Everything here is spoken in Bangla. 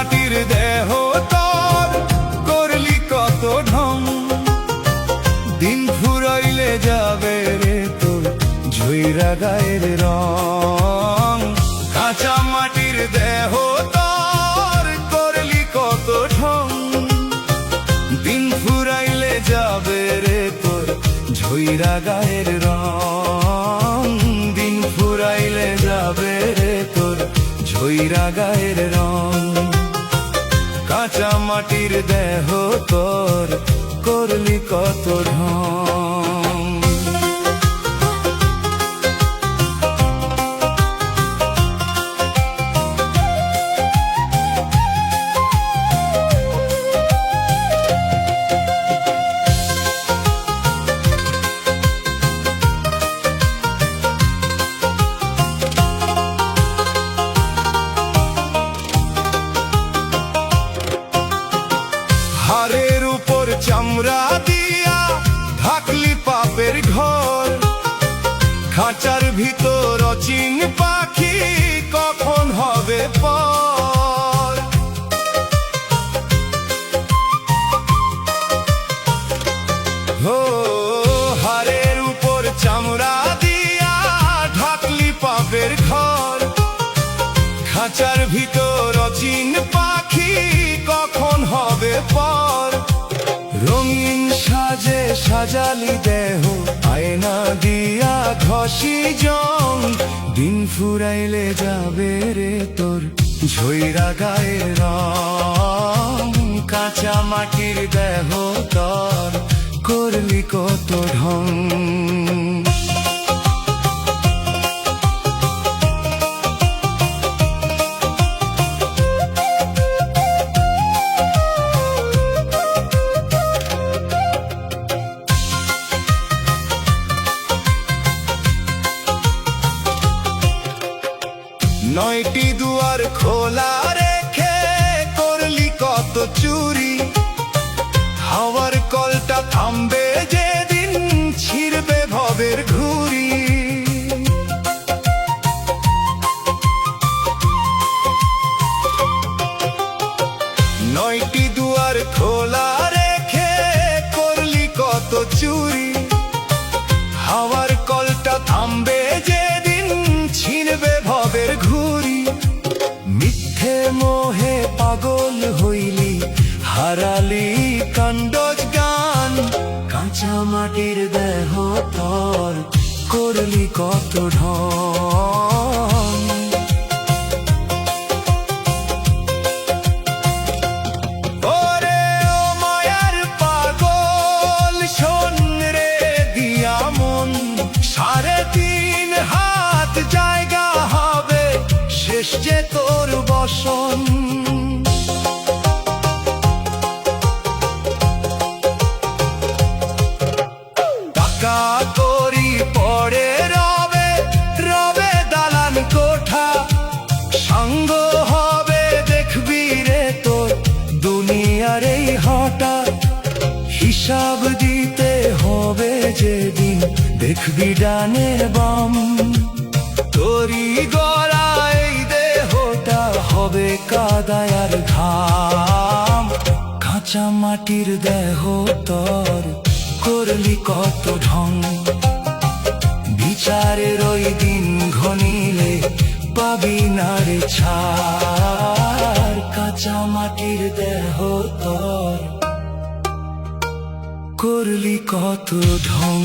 মাটির দেহ তোর করলি কত ঢং দিন ফুরাইলে যাবে রে তোর ঝইরা গায়ের রং কাঁচা মাটির দেহ তোর করলি কত ঢং দিন ফুরাইলে যাবে রে তোর ঝইরা গায়ের রং দিন ফুরাইলে যাবে রে তোর ঝইরা গায়ের রং কাঁচা মাটির দেহ তোর করলি কত ঢং হাড়ের উপর চামড়া দিয়া ঢাকলি পাপের ঘর খাঁচার ভিতর অচিন পাখি কখন হবে পর ও হাড়ের উপর চামড়া দিয়া ঢাকলি পাপের ঘর খাঁচার ভিতর অচিন পাখি কখন হবে পর রঙিন সাজে সাজালি দেহ আয়না দিয়া ঘষি জং দিন ফুরাইলে যাবে রে তোর ঝইরা গায়ের রং কাঁচা মাটির দেহ তোর করলি কত ঢং নয়টি দুয়ার খোলা রেখে করলি কত চুরি হাওয়ার কলটা থামবে যেদিন ছিড়বে ভবের ঘুড়ি নয়টি দুয়ার খোলা রেখে করলি কত চুরি হাওয়ার কলটা থামবে যেদিন ছিড়বে ভবের ঘুড়ি মিথ্যে মোহে পাগল হইলি হারালি কাণ্ডজ গান কাঁচা মাটির দেহ তোর করলি কত ঢং ওরে ও মায়ার পাগল শোন রে দিয়া মন 3.5 হাত জায়গা হবে শেষ যে তোর বসন টাকা করি পড়ে রবে রবে দালান কোঠা সঙ্গ হবে দেখবি রে তোর দুনিয়ার এই হঠাৎ হিসাব দিতে হবে যেদিন দেখবি ডানে বাম তোরি গড়া এই দেহটা হবে কাদায়ার ঘাম কাঁচা মাটির দেহ তোর করলি কত ঢং বিচারের ওই দিন ঘনিলে পাবি না রে ছাড় কাঁচা মাটির দেহ তোর করলি কত ঢং